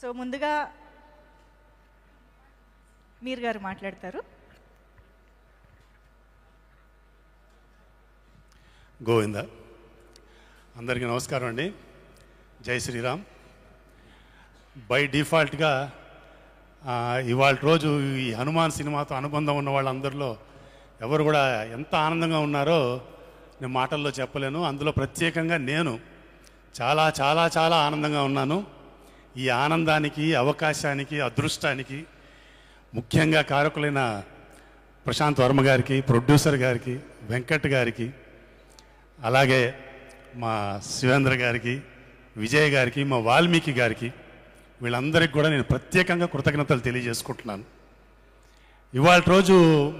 So ముందుగా మీర్ గారు మాట్లాడతారు. గోవింద. అందరికీ నమస్కారం అండి. జై శ్రీరామ్. బై డిఫాల్ట్గా ఇవాళ రోజు ఈ హనుమాన్ సినిమాతో అనుబంధం ఉన్న వాళ్ళందరిలో ఎవరు కూడా ఎంత ఆనందంగా ఉన్నారో నేను మాటల్లో చెప్పలేను. అందులో ప్రత్యేకంగా నేను చాలా చాలా చాలా ఆనందంగా ఉన్నాను. ఈ ఆనందానికి, అవకాశానికి, అదృష్టానికి ముఖ్యంగా కారకులైన ప్రశాంత్ వర్మ గారికి, ప్రొడ్యూసర్ గారికి, వెంకట్ గారికి, అలాగే మా శివేంద్ర గారికి, విజయ్ గారికి, మా వాల్మీకి గారికి, వీళ్ళందరికీ కూడా నేను ప్రత్యేకంగా కృతజ్ఞతలు తెలియజేసుకుంటున్నాను. ఇవాళ రోజు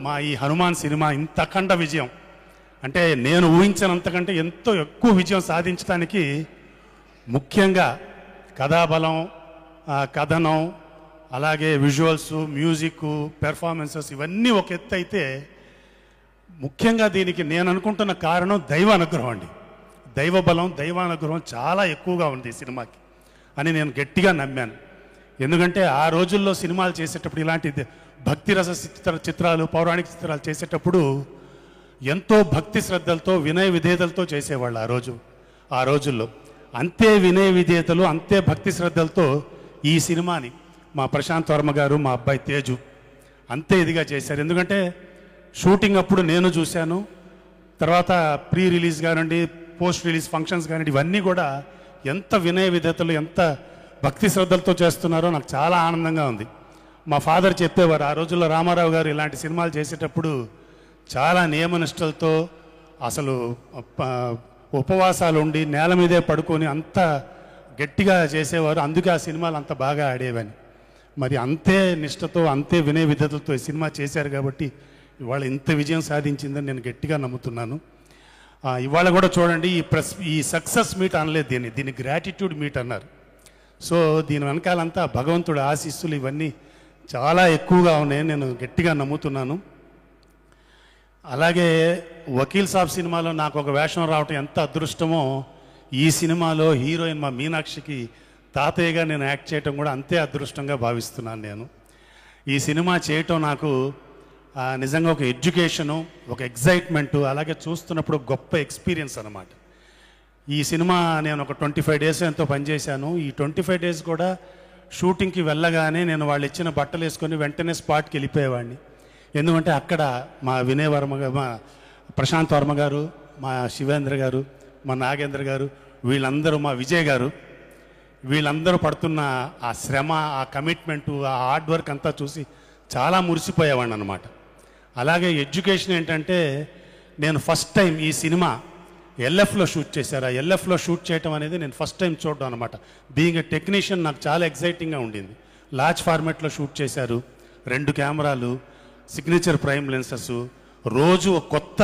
మా ఈ హనుమాన్ సినిమా ఇంత అఖండ విజయం అంటే నేను ఊహించినంతకంటే ఎంతో ఎక్కువ విజయం సాధించడానికి ముఖ్యంగా కథాబలం, కథనం, అలాగే విజువల్స్, మ్యూజిక్, పెర్ఫార్మెన్సెస్ ఇవన్నీ ఒక ఎత్తు అయితే ముఖ్యంగా దీనికి నేను అనుకుంటున్న కారణం దైవ అనుగ్రహం అండి. దైవ బలం, దైవానుగ్రహం చాలా ఎక్కువగా ఉంది ఈ సినిమాకి అని నేను గట్టిగా నమ్మాను. ఎందుకంటే ఆ రోజుల్లో సినిమాలు చేసేటప్పుడు ఇలాంటి భక్తి రస చిత్రాలు, పౌరాణిక చిత్రాలు చేసేటప్పుడు ఎంతో భక్తి శ్రద్ధలతో, వినయ విధేయతలతో చేసేవాళ్ళు ఆ రోజుల్లో. అంతే వినయ విధేయతలు, అంతే భక్తి శ్రద్ధలతో ఈ సినిమాని మా ప్రశాంత్ వర్మ గారు, మా అబ్బాయి తేజు అంతే ఇదిగా చేశారు. ఎందుకంటే షూటింగ్ అప్పుడు నేను చూశాను, తర్వాత ప్రీ రిలీజ్ కానివ్వండి, పోస్ట్ రిలీజ్ ఫంక్షన్స్ కానివ్వండి, ఇవన్నీ కూడా ఎంత వినయ విధేయతలు, ఎంత భక్తి శ్రద్ధలతో చేస్తున్నారో నాకు చాలా ఆనందంగా ఉంది. మా ఫాదర్ చెప్పేవారు, ఆ రోజుల్లో రామారావు గారు ఇలాంటి సినిమాలు చేసేటప్పుడు చాలా నియమనిష్టలతో అసలు ఉపవాసాలు ఉండి నేల మీదే పడుకొని అంత గట్టిగా చేసేవారు. అందుకే ఆ సినిమాలు అంత బాగా ఆడేవని. మరి అంతే నిష్టతో, అంతే వినయ విధేయతలతో ఈ సినిమా చేశారు కాబట్టి ఇవాళ ఇంత విజయం సాధించిందని నేను గట్టిగా నమ్ముతున్నాను. ఇవాళ కూడా చూడండి, ఈ సక్సెస్ మీట్ అనలేదు, దీన్ని గ్రాటిట్యూడ్ మీట్ అన్నారు. సో దీని వెనకాలంతా భగవంతుడి ఆశీస్సులు ఇవన్నీ చాలా ఎక్కువగా ఉన్నాయని నేను గట్టిగా నమ్ముతున్నాను. అలాగే వకీల్ సాబ్ సినిమాలో నాకు ఒక వేషం రావటం ఎంత అదృష్టమో, ఈ సినిమాలో హీరోయిన్ మా మీనాక్షికి తాతయ్యగా నేను యాక్ట్ చేయటం కూడా అంతే అదృష్టంగా భావిస్తున్నాను నేను. ఈ సినిమా చేయటం నాకు నిజంగా ఒక ఎడ్యుకేషను, ఒక ఎగ్జైట్మెంటు, అలాగే చూస్తున్నప్పుడు గొప్ప ఎక్స్పీరియన్స్ అన్నమాట. ఈ సినిమా నేను ఒక 25 డేస్ ఎంతో పనిచేశాను. ఈ 25 డేస్ కూడా షూటింగ్కి వెళ్ళగానే నేను వాళ్ళు ఇచ్చిన బట్టలు వేసుకొని వెంటనే స్పాట్కి వెళ్ళిపోయేవాడిని. ఎందుకంటే అక్కడ మా వినయ్ వర్మ గారు, మా ప్రశాంత్ వర్మ గారు, మా శివేంద్ర గారు, మా నాగేంద్ర గారు, వీళ్ళందరూ, మా విజయ్ గారు, వీళ్ళందరూ పడుతున్న ఆ శ్రమ, ఆ కమిట్మెంటు, ఆ హార్డ్ వర్క్ అంతా చూసి చాలా మురిసిపోయేవాడిని అనమాట. అలాగే ఎడ్యుకేషన్ ఏంటంటే, నేను ఫస్ట్ టైం ఈ సినిమా ఎల్ఎఫ్లో షూట్ చేశారు. ఆ ఎల్ఎఫ్లో షూట్ చేయడం అనేది నేను ఫస్ట్ టైం చూడడం అనమాట. బీయింగ్ ఎ టెక్నీషియన్ నాకు చాలా ఎగ్జైటింగ్గా ఉండింది. లార్జ్ ఫార్మాట్లో షూట్ చేశారు, 2 కెమెరాలు, సిగ్నేచర్ ప్రైమ్ లెన్సెస్, రోజు కొత్త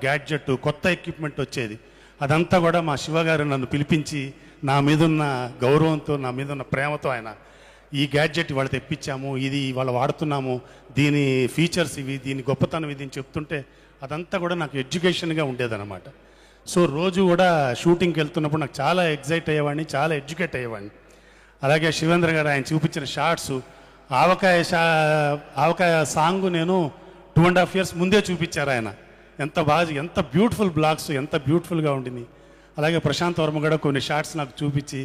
గ్యాడ్జెట్, కొత్త ఎక్విప్మెంట్ వచ్చేది. అదంతా కూడా మా శివగారు నన్ను పిలిపించి నా మీదున్న గౌరవంతో, నా మీదున్న ప్రేమతో ఆయన ఈ గ్యాడ్జెట్ ఇవాళ తెప్పించాము, ఇది ఇవాళ వాడుతున్నాము, దీని ఫీచర్స్ ఇవి, దీని గొప్పతనం ఇది అని చెప్తుంటే అదంతా కూడా నాకు ఎడ్యుకేషన్గా ఉండేదన్నమాట. సో రోజు కూడా షూటింగ్కి వెళ్తున్నప్పుడు నాకు చాలా ఎగ్జైట్ అయ్యేవాడిని, చాలా ఎడ్యుకేట్ అయ్యేవాడిని. అలాగే శివేంద్ర గారు ఆయన చూపించిన షార్ట్స్, ఆవకాయ సాంగ్ నేను 2.5 years ముందే చూపించారు ఆయన. ఎంత బాగా, ఎంత బ్యూటిఫుల్ బ్లాగ్స్, ఎంత బ్యూటిఫుల్గా ఉండింది. అలాగే ప్రశాంత్ వర్మ కూడా కొన్ని షార్ట్స్ నాకు చూపించి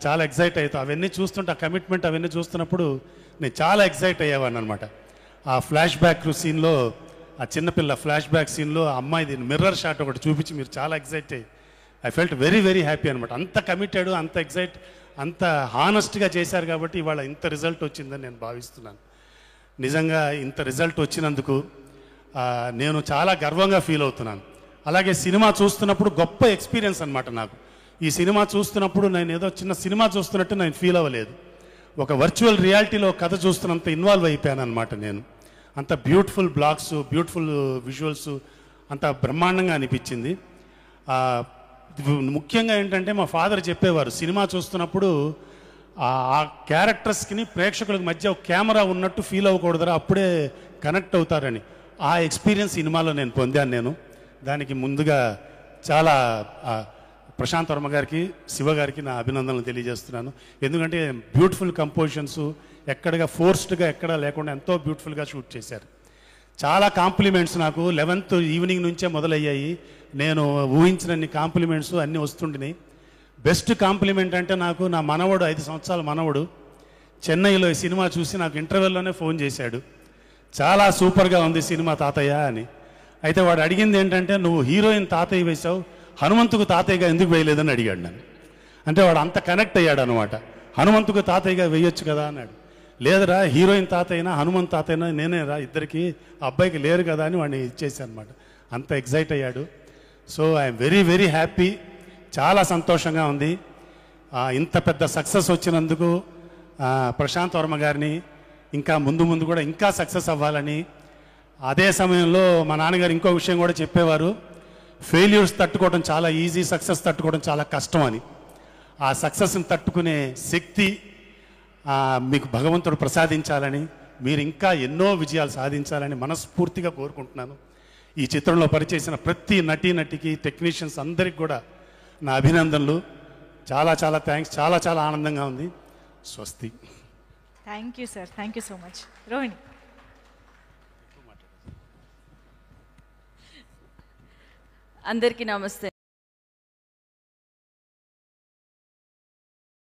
చాలా ఎగ్జైట్ అవుతాను. అవన్నీ చూస్తుంటే, ఆ కమిట్మెంట్ అవన్నీ చూస్తున్నప్పుడు నేను చాలా ఎగ్జైట్ అయ్యేవాడిని అనమాట. ఆ ఫ్లాష్ బ్యాక్ సీన్లో, ఆ చిన్నపిల్ల ఫ్లాష్ బ్యాక్ సీన్లో ఆ అమ్మాయిది మిర్రర్ షాట్ ఒకటి చూపించి మీరు చాలా ఎగ్జైట్ అయ్యి, I felt very very happy అనమాట. అంత కమిటెడ్, అంత ఎగ్జైట్, అంత హానెస్ట్గా చేశారు కాబట్టి ఇవాళ ఇంత రిజల్ట్ వచ్చిందని నేను భావిస్తున్నాను. నిజంగా ఇంత రిజల్ట్ వచ్చినందుకు నేను చాలా గర్వంగా ఫీల్ అవుతున్నాను. అలాగే సినిమా చూస్తున్నప్పుడు గొప్ప ఎక్స్పీరియన్స్ అనమాట నాకు. ఈ సినిమా చూస్తున్నప్పుడు నేను ఏదో చిన్న సినిమా చూస్తున్నట్టు నేను ఫీల్ అవ్వలేదు. ఒక వర్చువల్ రియాలిటీలో కథ చూస్తున్నంత ఇన్వాల్వ్ అయిపోయాను అనమాట నేను. అంత బ్యూటిఫుల్ బ్లాగ్స్, బ్యూటిఫుల్ విజువల్స్, అంత బ్రహ్మాండంగా అనిపించింది. ముఖ్యంగా ఏంటంటే మా ఫాదర్ చెప్పేవారు, సినిమా చూస్తున్నప్పుడు ఆ క్యారెక్టర్స్కి ప్రేక్షకులకు మధ్య ఒక కెమెరా ఉన్నట్టు ఫీల్ అవ్వకూడదురా, అప్పుడే కనెక్ట్ అవుతారని. ఆ ఎక్స్పీరియన్స్ సినిమాలో నేను పొందాను. దానికి ముందుగా చాలా ప్రశాంత్ వర్మ గారికి, శివ గారికి నా అభినందనలు తెలియజేస్తున్నాను. ఎందుకంటే బ్యూటిఫుల్ కంపోజిషన్స్, ఎక్కడగా ఫోర్స్డ్గా ఎక్కడా లేకుండా ఎంతో బ్యూటిఫుల్గా షూట్ చేశారు. చాలా కాంప్లిమెంట్స్ నాకు 11th ఈవినింగ్ నుంచే మొదలయ్యాయి. నేను ఊహించినన్ని కాంప్లిమెంట్స్ అన్నీ వస్తుండినాయి. బెస్ట్ కాంప్లిమెంట్ అంటే నాకు నా మనవడు, 5 సంవత్సరాల మనవడు, చెన్నైలో ఈ సినిమా చూసి నాకు ఇంటర్వెల్లోనే ఫోన్ చేశాడు, చాలా సూపర్గా ఉంది సినిమా తాతయ్య అని. అయితే వాడు అడిగింది ఏంటంటే, నువ్వు హీరోయిన్ తాతయ్య వేశావు, హనుమంతుకు తాతయ్యగా ఎందుకు వేయలేదని అడిగాడు నన్ను. అంటే వాడు అంత కనెక్ట్ అయ్యాడు అనమాట. హనుమంతుకు తాతయ్యగా వేయొచ్చు కదా అన్నాడు. లేదురా, హీరోయిన్ తాతయ్యనా హనుమంత్ తాతయ్యనా నేనే రా, ఇద్దరికి అబ్బాయికి లేరు కదా అని వాడిని ఇచ్చేసాను అనమాట. అంత ఎగ్జైట్ అయ్యాడు. So I'm very very happy, చాలా సంతోషంగా ఉంది. ఇంత పెద్ద సక్సెస్ వచ్చినందుకు ప్రశాంత్ వర్మ గారిని ఇంకా ముందు ముందు కూడా ఇంకా సక్సెస్ అవ్వాలని. అదే సమయంలో మా నాన్నగారు ఇంకో విషయం కూడా చెప్పేవారు, ఫెయిల్యూర్స్ తట్టుకోవడం చాలా ఈజీ, సక్సెస్ తట్టుకోవడం చాలా కష్టం అని. ఆ సక్సెస్ని తట్టుకునే శక్తి మీకు భగవంతుడు ప్రసాదించాలని, మీరు ఇంకా ఎన్నో విజయాలు సాధించాలని మనస్ఫూర్తిగా కోరుకుంటున్నాను. ఈ చిత్రంలో పరిచేసిన ప్రతి నటీనటికి, టెక్నీషియన్స్ అందరికి కూడా నా అభినందనలు. చాలా చాలా థ్యాంక్స్, చాలా చాలా ఆనందంగా ఉంది. స్వస్తి. Thank you sir, thank you so much. Rohini. అందరికీ నమస్తే.